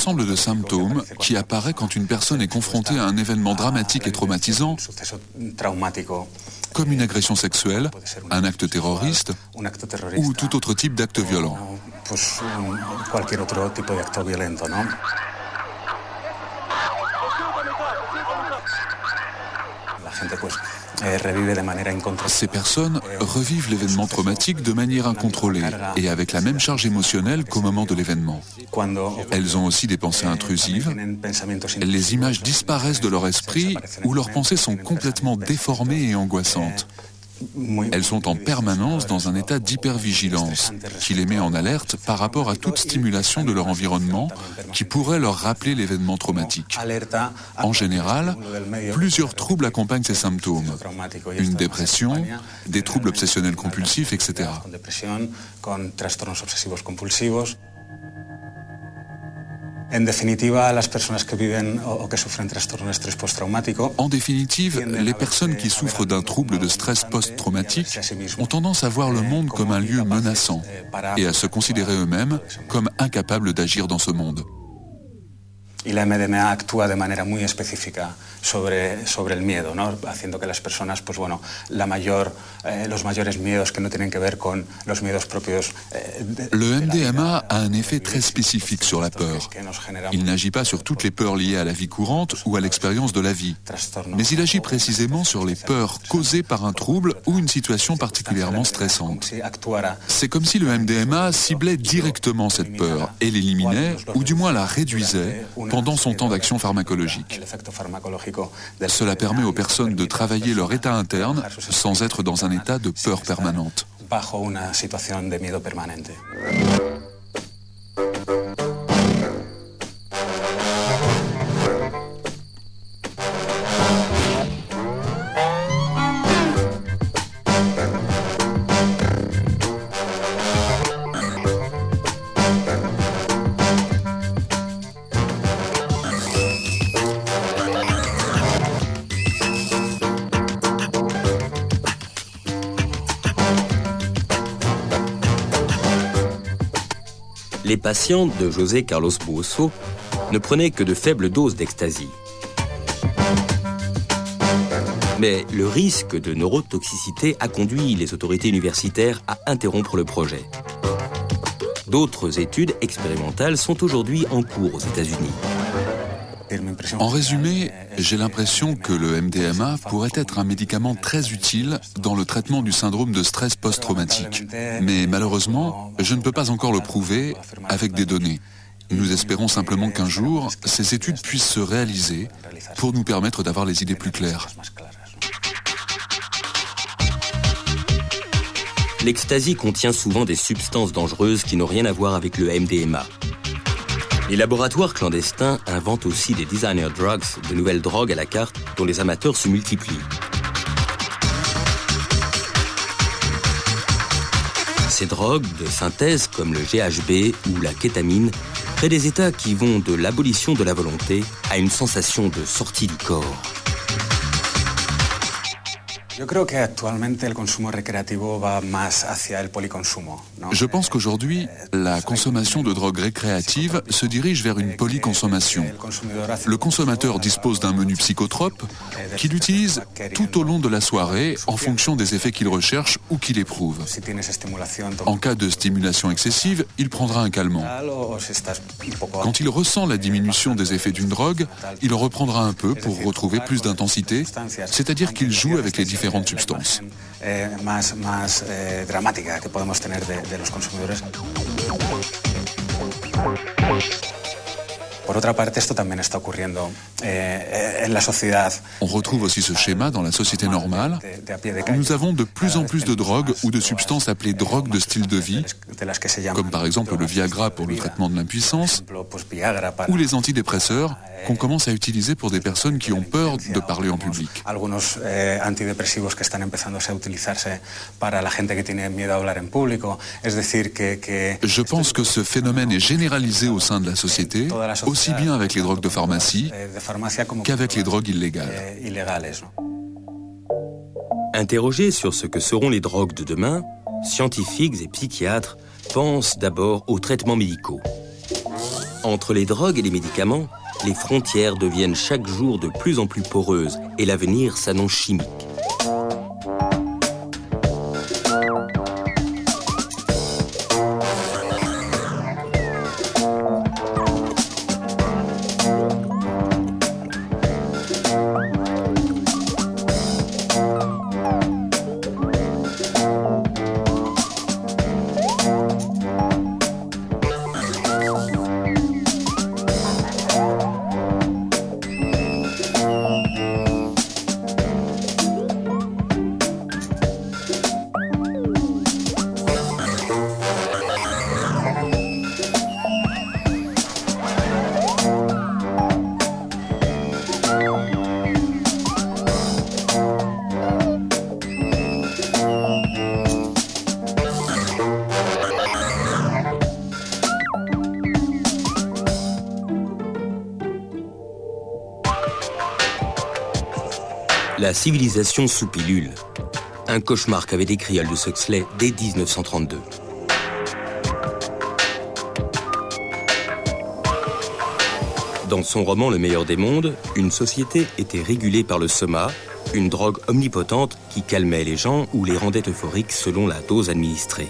ensemble de symptômes qui apparaît quand une personne est confrontée à un événement dramatique et traumatisant, comme une agression sexuelle, un acte terroriste ou tout autre type d'acte violent. Ces personnes revivent l'événement traumatique de manière incontrôlée et avec la même charge émotionnelle qu'au moment de l'événement. Elles ont aussi des pensées intrusives, les images disparaissent de leur esprit ou leurs pensées sont complètement déformées et angoissantes. Elles sont en permanence dans un état d'hypervigilance qui les met en alerte par rapport à toute stimulation de leur environnement qui pourrait leur rappeler l'événement traumatique. En général, plusieurs troubles accompagnent ces symptômes. Une dépression, des troubles obsessionnels compulsifs, etc. En définitive, les personnes qui souffrent d'un trouble de stress post-traumatique ont tendance à voir le monde comme un lieu menaçant et à se considérer eux-mêmes comme incapables d'agir dans ce monde. Y la MDMA actúa de manera muy específica sobre el miedo, ¿no? Haciendo que las personas, pues bueno, los mayores miedos que no tienen que ver con los miedos propios. Le MDMA a un effet très spécifique sur la peur. Il n'agit pas sur toutes les peurs liées à la vie courante ou à l'expérience de la vie, mais il agit précisément sur les peurs causées par un trouble ou une situation particulièrement stressante. C'est comme si le MDMA ciblait directement cette peur et l'éliminait, ou du moins la réduisait, pendant son temps d'action pharmacologique. Cela permet aux personnes de travailler leur état interne sans être dans un état de peur permanente. Les patients de José Carlos Buoso ne prenaient que de faibles doses d'ecstasy. Mais le risque de neurotoxicité a conduit les autorités universitaires à interrompre le projet. D'autres études expérimentales sont aujourd'hui en cours aux États-Unis. En résumé, j'ai l'impression que le MDMA pourrait être un médicament très utile dans le traitement du syndrome de stress post-traumatique. Mais malheureusement, je ne peux pas encore le prouver avec des données. Nous espérons simplement qu'un jour, ces études puissent se réaliser pour nous permettre d'avoir les idées plus claires. L'ecstasy contient souvent des substances dangereuses qui n'ont rien à voir avec le MDMA. Les laboratoires clandestins inventent aussi des designer drugs, de nouvelles drogues à la carte dont les amateurs se multiplient. Ces drogues de synthèse comme le GHB ou la kétamine créent des états qui vont de l'abolition de la volonté à une sensation de sortie du corps. Je pense qu'aujourd'hui, la consommation de drogues récréatives se dirige vers une polyconsommation. Le consommateur dispose d'un menu psychotrope qu'il utilise tout au long de la soirée en fonction des effets qu'il recherche ou qu'il éprouve. En cas de stimulation excessive, il prendra un calmant. Quand il ressent la diminution des effets d'une drogue, il en reprendra un peu pour retrouver plus d'intensité, c'est-à-dire qu'il joue avec les différentes substances. On retrouve aussi ce schéma dans la société normale, où nous avons de plus en plus de drogues ou de substances appelées drogues de style de vie, comme par exemple le Viagra pour le traitement de l'impuissance, ou les antidépresseurs qu'on commence à utiliser pour des personnes qui ont peur de parler en public. Je pense que ce phénomène est généralisé au sein de la société, aussi bien avec les drogues de pharmacie qu'avec les drogues illégales. Interrogés sur ce que seront les drogues de demain, scientifiques et psychiatres pensent d'abord aux traitements médicaux. Entre les drogues et les médicaments, les frontières deviennent chaque jour de plus en plus poreuses et l'avenir s'annonce chimique. La civilisation sous pilule, un cauchemar qu'avait décrit Aldous Huxley dès 1932. Dans son roman Le meilleur des mondes, une société était régulée par le soma, une drogue omnipotente qui calmait les gens ou les rendait euphoriques selon la dose administrée.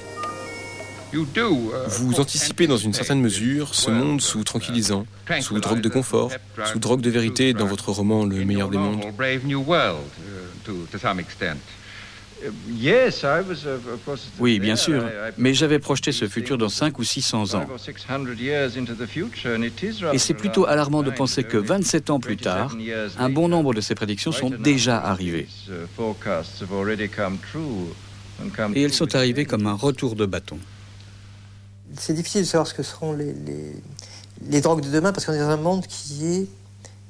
Vous anticipez dans une certaine mesure ce monde sous tranquillisant, sous drogue de confort, sous drogue de vérité dans votre roman Le meilleur des mondes. Oui, bien sûr, mais j'avais projeté ce futur dans 500 ou 600 ans. Et c'est plutôt alarmant de penser que 27 ans plus tard, un bon nombre de ces prédictions sont déjà arrivées. Et elles sont arrivées comme un retour de bâton. C'est difficile de savoir ce que seront les drogues de demain, parce qu'on est dans un monde qui est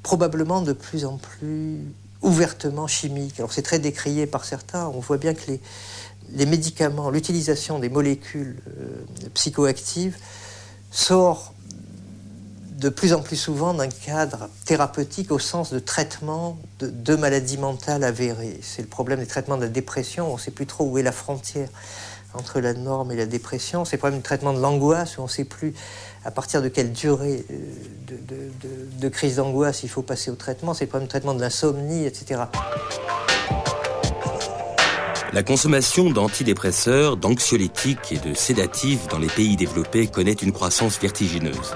probablement de plus en plus ouvertement chimique. Alors c'est très décrié par certains. On voit bien que les médicaments, l'utilisation des molécules psychoactives sort de plus en plus souvent d'un cadre thérapeutique au sens de traitement de maladies mentales avérées. C'est le problème des traitements de la dépression. On ne sait plus trop où est la frontière entre la norme et la dépression. C'est le problème du traitement de l'angoisse, où on ne sait plus à partir de quelle durée de crise d'angoisse il faut passer au traitement. C'est le problème du traitement de l'insomnie, etc. La consommation d'antidépresseurs, d'anxiolytiques et de sédatifs dans les pays développés connaît une croissance vertigineuse.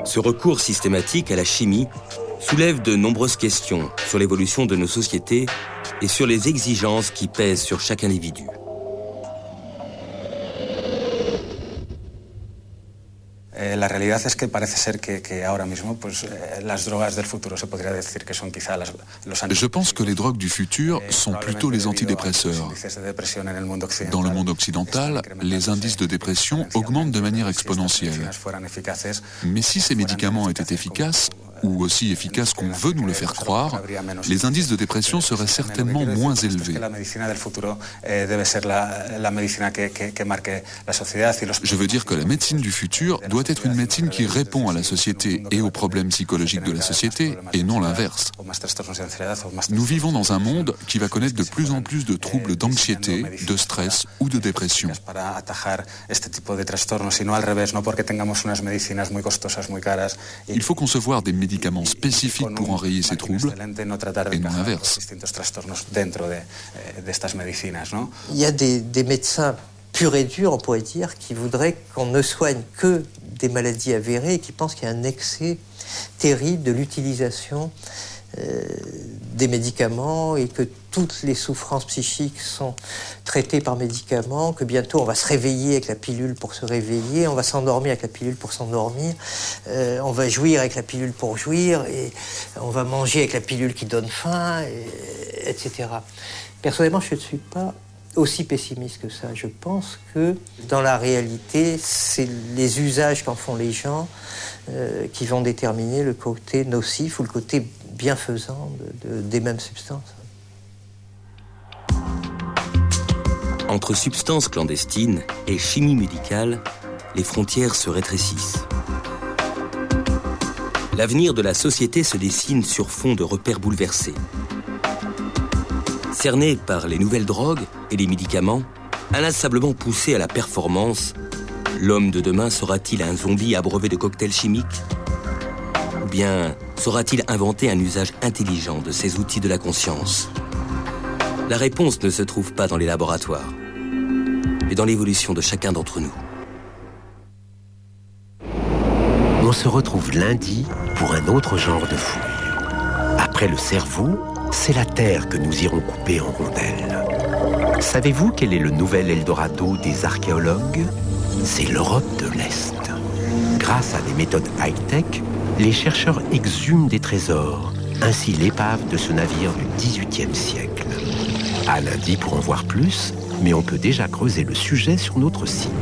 Ce recours systématique à la chimie soulève de nombreuses questions sur l'évolution de nos sociétés et sur les exigences qui pèsent sur chaque individu. La realidad es que parece ser que ahora mismo las drogas del futuro se podría decir que son quizá los Je pense que les drogues du futur sont plutôt les antidépresseurs. Dans le monde occidental, les indices de dépression augmentent de manière exponentielle. Mais si ces médicaments étaient efficaces, ou aussi efficaces qu'on veut nous le faire croire, les indices de dépression seraient certainement moins élevés. Je veux dire que la médecine du futur doit être une médecine qui répond à la société et aux problèmes psychologiques de la société, et non l'inverse. Nous vivons dans un monde qui va connaître de plus en plus de troubles d'anxiété, de stress ou de dépression. Il faut concevoir des médicaments spécifiques pour enrayer ces troubles, et non l'inverse. Il y a des médecins purs et durs, on pourrait dire, qui voudraient qu'on ne soigne que des maladies avérées et qui pensent qu'il y a un excès terrible de l'utilisation des médicaments et que toutes les souffrances psychiques sont traitées par médicaments, que bientôt on va se réveiller avec la pilule pour se réveiller, on va s'endormir avec la pilule pour s'endormir, on va jouir avec la pilule pour jouir, et on va manger avec la pilule qui donne faim, etc. Personnellement, je ne suis pas aussi pessimiste que ça. Je pense que dans la réalité, c'est les usages qu'en font les gens qui vont déterminer le côté nocif ou le côté bienfaisant des mêmes substances. Entre substances clandestines et chimie médicale, les frontières se rétrécissent. L'avenir de la société se dessine sur fond de repères bouleversés. Cernés par les nouvelles drogues et les médicaments, inlassablement poussés à la performance, L'homme de demain sera-t-il un zombie abreuvé de cocktails chimiques? Ou bien saura-t-il inventer un usage intelligent de ces outils de la conscience? La réponse ne se trouve pas dans les laboratoires, mais dans l'évolution de chacun d'entre nous. On se retrouve lundi pour un autre genre de fouille. Après le cerveau, c'est la Terre que nous irons couper en rondelles. Savez-vous quel est le nouvel Eldorado des archéologues? C'est l'Europe de l'Est. Grâce à des méthodes high-tech, les chercheurs exhument des trésors, ainsi l'épave de ce navire du XVIIIe siècle. À lundi pour en voir plus, mais on peut déjà creuser le sujet sur notre site.